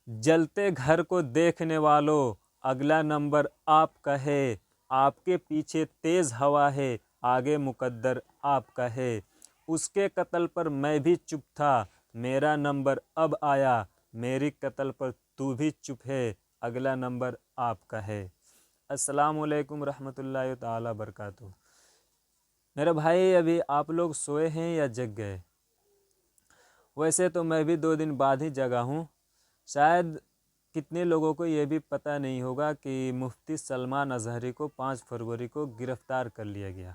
जलते घर को देखने वालों, अगला नंबर आपका है। आपके पीछे तेज़ हवा है, आगे मुकद्दर आपका है। उसके कत्ल पर मैं भी चुप था, मेरा नंबर अब आया। मेरी कत्ल पर तू भी चुप है, अगला नंबर आपका है। अस्सलामु अलैकुम रहमतुल्लाहि ताला बरकातुहू। मेरे भाई, अभी आप लोग सोए हैं या जग गए? वैसे तो मैं भी 2 दिन बाद ही जगा हूँ। शायद कितने लोगों को ये भी पता नहीं होगा कि मुफ्ती सलमान अज़हरी को 5 फरवरी को गिरफ़्तार कर लिया गया।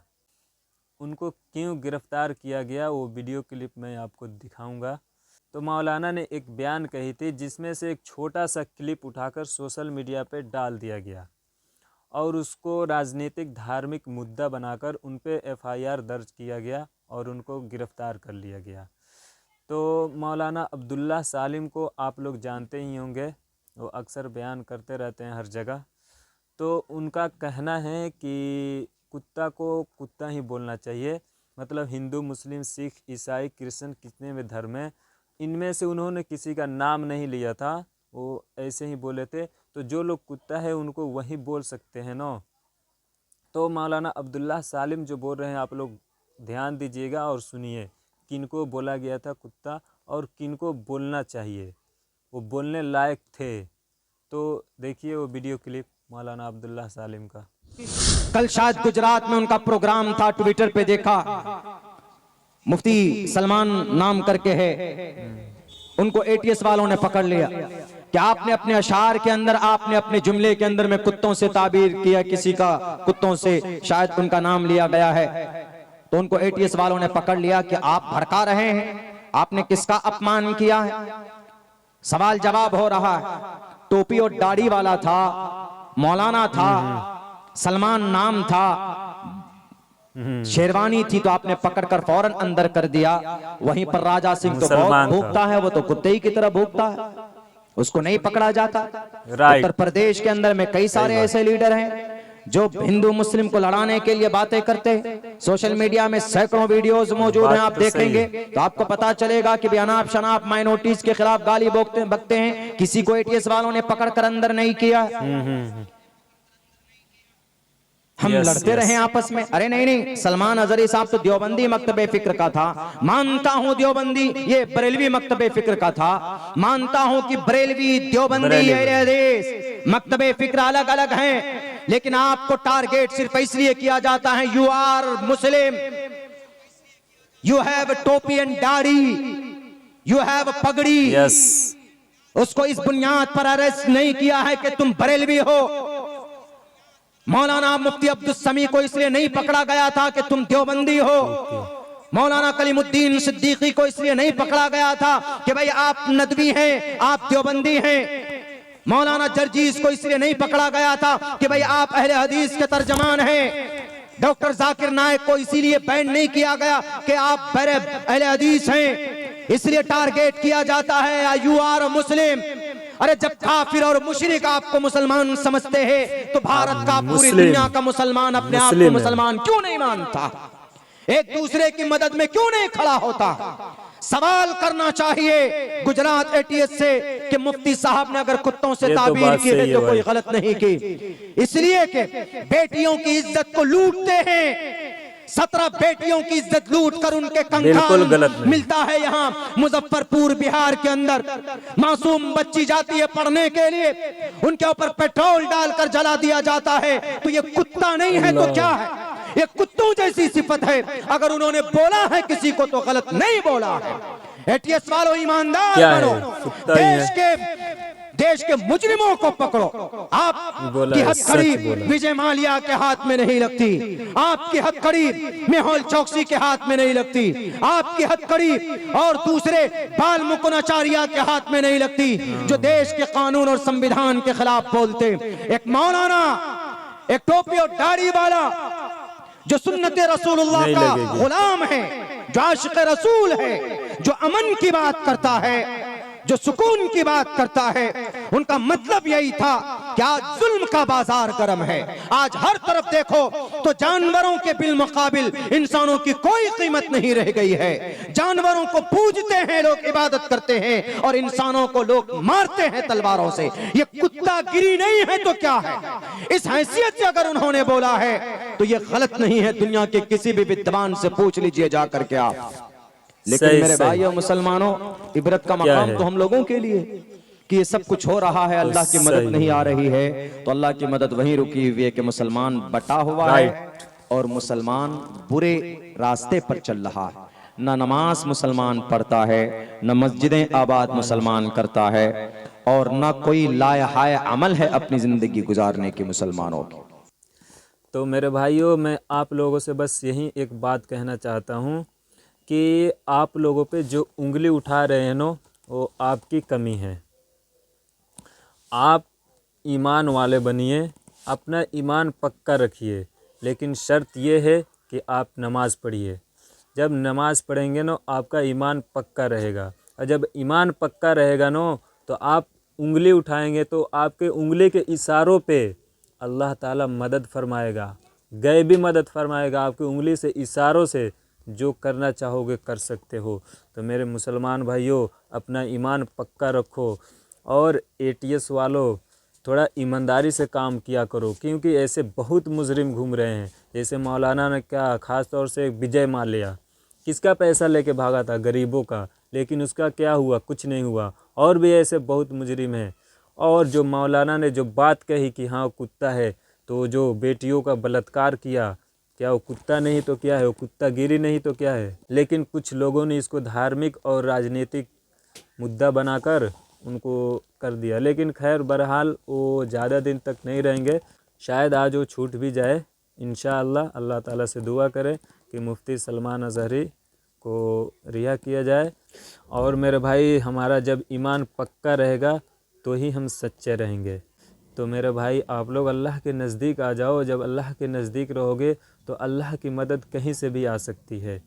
उनको क्यों गिरफ़्तार किया गया वो वीडियो क्लिप मैं आपको दिखाऊंगा। तो मौलाना ने एक बयान कही थी, जिसमें से एक छोटा सा क्लिप उठाकर सोशल मीडिया पे डाल दिया गया और उसको राजनीतिक धार्मिक मुद्दा बनाकर उन पे FIR दर्ज किया गया और उनको गिरफ़्तार कर लिया गया। तो मौलाना अब्दुल्ला सालिम को आप लोग जानते ही होंगे, वो अक्सर बयान करते रहते हैं हर जगह। तो उनका कहना है कि कुत्ता को कुत्ता ही बोलना चाहिए। मतलब हिंदू, मुस्लिम, सिख, ईसाई, क्रिश्चियन कितने भी धर्म हैं, इनमें से उन्होंने किसी का नाम नहीं लिया था, वो ऐसे ही बोले थे। तो जो लोग कुत्ता है उनको वही बोल सकते हैं ना। तो मौलाना अब्दुल्ला सालिम जो बोल रहे हैं, आप लोग ध्यान दीजिएगा और सुनिए, किनको बोला गया था कुत्ता और किनको बोलना चाहिए, वो बोलने लायक थे। तो देखिए वो वीडियो क्लिप मौलाना अब्दुल्ला सालिम का। कल शायद गुजरात में उनका प्रोग्राम था, ट्विटर पे देखा, मुफ्ती सलमान नाम करके है, उनको ATS वालों ने पकड़ लिया कि आपने अपने अशार के अंदर, आपने अपने जुमले के अंदर में कुत्तों से ताबीर किया, किसी का कुत्तों से शायद उनका नाम लिया गया है। तो उनको ATS वालों ने पकड़ लिया कि आप भड़का रहे हैं, आपने किसका अपमान किया है। सवाल जवाब हो रहा है। टोपी और दाढ़ी वाला था, मौलाना था, सलमान नाम था, शेरवानी थी, तो आपने पकड़कर फौरन अंदर कर दिया। वहीं पर राजा सिंह तो बहुत भूखता है, वो तो कुत्ते ही की तरह भूखता है, उसको नहीं पकड़ा जाता। उत्तर प्रदेश के अंदर में कई सारे ऐसे लीडर हैं जो हिंदू मुस्लिम को लड़ाने के लिए बातें करते हैं। सोशल मीडिया में सैकड़ों वीडियोस मौजूद हैं, आप देखेंगे तो आपको पता चलेगा कि अनाप शनाप माइनॉरिटीज के खिलाफ गाली बकते हैं। किसी को ATS वालों ने पकड़कर अंदर नहीं किया। हम लड़ते रहे आपस में। अरे नहीं, सलमान अज़हरी साहब तो देवबंदी मकतबे फिक्र का था, मानता हूं देवबंदी, ये बरेलवी मकतबे फिक्र का था, मानता हूं कि बरेलवी, देवबंदी, अहले हदीस मकतबे फिक्र अलग अलग हैं, लेकिन आपको टारगेट सिर्फ इसलिए किया जाता है, you are Muslim, you have topi and dadhi, you have pagdi. उसको इस बुनियाद पर अरेस्ट नहीं किया है कि तुम बरेलवी हो। मौलाना मुफ्ती अब्दुल समी को इसलिए नहीं पकड़ा गया था कि तुम देवबंदी हो। मौलाना कलीमुद्दीन सिद्दीकी को इसलिए नहीं पकड़ा गया था कि भाई आप नदवी हैं, आप देवबंदी हैं। मौलाना जर्जीस को इसलिए नहीं पकड़ा गया था कि भाई आप अहले हदीस के तर्जमान हैं। डॉक्टर जाकिर नायक को इसीलिए बैन नहीं किया गया कि आप अहले हदीस हैं। इसलिए टारगेट किया जाता है, यू आर मुस्लिम। अरे जब काफिर और मुशरिक आपको मुसलमान समझते हैं तो भारत का, पूरी दुनिया का मुसलमान अपने आप को मुसलमान क्यों नहीं मानता? एक दूसरे की मदद में क्यों नहीं खड़ा होता? सवाल करना चाहिए गुजरात ATS से कि मुफ्ती साहब ने अगर कुत्तों से ताबीर की है तो कोई गलत नहीं की, इसलिए कि बेटियों की इज्जत को लूटते हैं। 17 बेटियों की इज्जत लूट कर उनके कंकाल मिलता है यहाँ मुजफ्फरपुर बिहार के अंदर। मासूम बच्ची जाती है पढ़ने के लिए, उनके ऊपर पेट्रोल डालकर जला दिया जाता है। तो ये कुत्ता नहीं है तो क्या है? ये कुत्तों जैसी सिफत है। अगर उन्होंने बोला है किसी को तो गलत नहीं बोला है। ATS वालों ईमानदार बनो, देश के मुजरिमों को पकड़ो। आपकी हथकड़ी विजय माल्या के हाथ में नहीं लगती, आपकी हथकड़ी मेहुल चौकसी के हाथ में नहीं लगती, आपकी हथकड़ी और दूसरे बाल मुकुंदाचार्य के हाथ में नहीं लगती जो देश के कानून और संविधान के खिलाफ बोलते। एक मौलाना, एक टोपी और दाढ़ी वाला जो सुन्नत रसूलुल्लाह का गुलाम है, जो आशिक रसूल है, जो अमन की बात करता है, जो सुकून की बात करता है, उनका मतलब यही था क्या जुल्म का बाजार गर्म है। आज हर तरफ देखो तो जानवरों के बिलमुकाबिल इंसानों की कोई कीमत नहीं रह गई है। जानवरों को पूजते हैं लोग, इबादत करते हैं, और इंसानों को लोग मारते हैं तलवारों से। ये कुत्ता गिरी नहीं है तो क्या है। इस हैसियत से अगर उन्होंने बोला है तो ये गलत नहीं है। दुनिया के किसी भी विद्वान से पूछ लीजिए जाकर के आप। लेकिन सही, मेरे सही। भाइयों मुसलमानों, इबरत का क्या मकाम है? तो हम लोगों के लिए कि ये सब कुछ हो रहा है, अल्लाह की मदद सही नहीं आ है। रही है, तो अल्लाह की मदद वहीं रुकी हुई है कि मुसलमान बटा हुआ है और मुसलमान बुरे रास्ते पर चल रहा है। न नमाज मुसलमान पढ़ता है, न मस्जिदें आबाद मुसलमान करता है, और न कोई लायहाय अमल है अपनी जिंदगी गुजारने की मुसलमानों की। तो मेरे भाइयों, मैं आप लोगों से बस यही एक बात कहना चाहता हूँ कि आप लोगों पे जो उंगली उठा रहे हैं ना, वो आपकी कमी है। आप ईमान वाले बनिए, अपना ईमान पक्का रखिए, लेकिन शर्त ये है कि आप नमाज़ पढ़िए। जब नमाज़ पढ़ेंगे ना, आपका ईमान पक्का रहेगा, और जब ईमान पक्का रहेगा ना, तो आप उंगली उठाएंगे तो आपके उंगली के इशारों पे अल्लाह ताला मदद फरमाएगा, गैबी मदद फरमाएगा। आपकी उंगली से इशारों से जो करना चाहोगे कर सकते हो। तो मेरे मुसलमान भाइयों, अपना ईमान पक्का रखो, और एटीएस वालों थोड़ा ईमानदारी से काम किया करो, क्योंकि ऐसे बहुत मुजरिम घूम रहे हैं। जैसे मौलाना ने क्या, ख़ास तौर से विजय माल्या, किसका पैसा लेके भागा था? गरीबों का। लेकिन उसका क्या हुआ? कुछ नहीं हुआ। और भी ऐसे बहुत मुजरिम हैं। और जो मौलाना ने जो बात कही कि हाँ कुत्ता है, तो जो बेटियों का बलात्कार किया, क्या वो कुत्ता नहीं तो क्या है? वो कुत्ता गिरी नहीं तो क्या है? लेकिन कुछ लोगों ने इसको धार्मिक और राजनीतिक मुद्दा बनाकर उनको कर दिया। लेकिन खैर बहरहाल वो ज़्यादा दिन तक नहीं रहेंगे, शायद आज वो छूट भी जाए इंशाअल्लाह। अल्लाह ताला से दुआ करें कि मुफ्ती सलमान अज़हरी को रिहा किया जाए। और मेरे भाई, हमारा जब ईमान पक्का रहेगा तो ही हम सच्चे रहेंगे। तो मेरे भाई, आप लोग अल्लाह के नज़दीक आ जाओ। जब अल्लाह के नज़दीक रहोगे तो अल्लाह की मदद कहीं से भी आ सकती है।